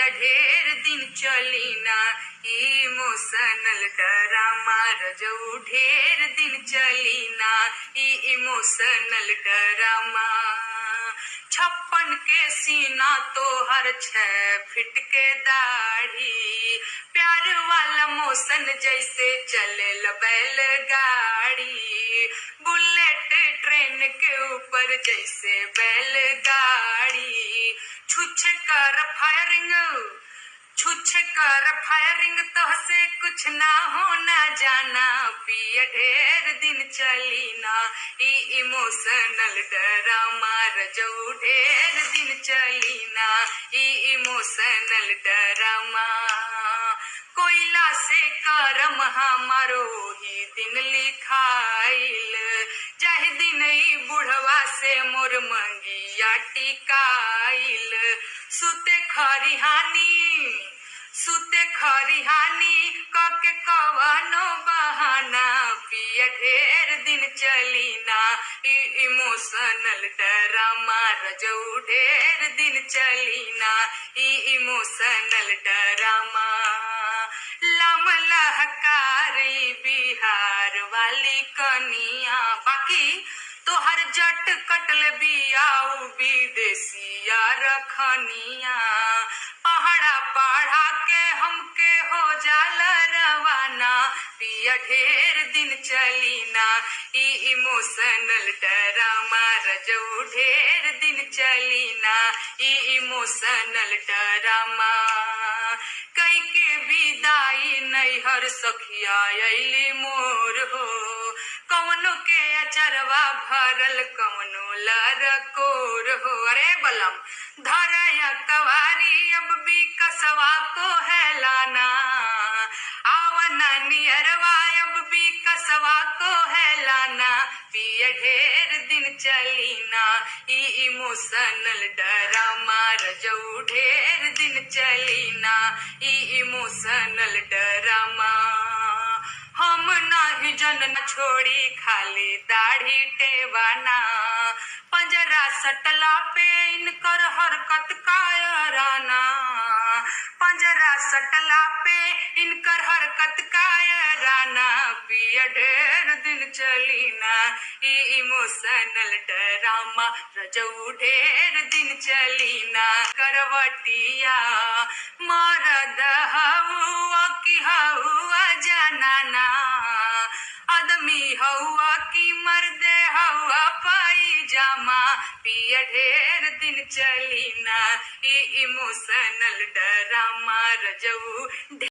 पिया ढेर दिन चली ना इमोशनल ड्रामा रजऊ ढेर दिन चली ना इमोशनल ड्रामा 56 के सीना तो हर 6 फीट के दाढ़ी प्यार वाला मोशन जैसे चले बैलगाड़ी बुलेट ट्रेन के ऊपर जैसे बैलगाड़ी छुच्छे कर फायरिंग तो से कुछ ना होना जाना पिया ढेर दिन चली ना इमोशनल ड्रामा रजऊ ढेर दिन चली ना इमोशनल ड्रामा कोयला से करम हमारो ही दिन लिखाइल जाहि दिन बुढ़वा से मोर मंगिया टिकाइल सुते खरिहानी कके कवनो बहाना पिया ढेर दिन चली ना इमोशनल ड्रामा रजऊ ढेर दिन चली ना इमोशनल ड्रामा लहकारी बिहार वाली कनिया बाकी तोहर जट कटल बियाऊ विदेशिया रखनिया पढ़ा के हमके हो जाला रवाना पिया ढेर दिन चली ना इमोशनल ड्रामा रजऊ ढेर दिन चली ना इमोशनल ड्रामा कई के विदाई नैहर सखिया अइली मोर हो कवनो के अचरवा भरल कवनो लरकोर हो अरे बलम धरया कवारी अब भी कसवा को है लाना आवना नियरवा अब भी कसवा को है लाना पिया ढेर दिन चली ना इमोशनल ड्रामा रजऊ ढेर दिन चली ना इमोशनल ड्रामा हम नाही जन छोड़ी खाली दाढ़ी टेवाना पंजरा सटला पे इनकर हरकत कायराना पंजरा सटला पे इनकर हरकत कायराना पिया ढेर दिन चली ना इमोशनल ड्रामा रजऊ ढेर दिन चली ना करवटिया मरद हवा की हवा जनाना आदमी हवा की मर्दे हवा पाईजामा पिया ढेर दिन चली ना इमोशनल ड्रामा रजऊ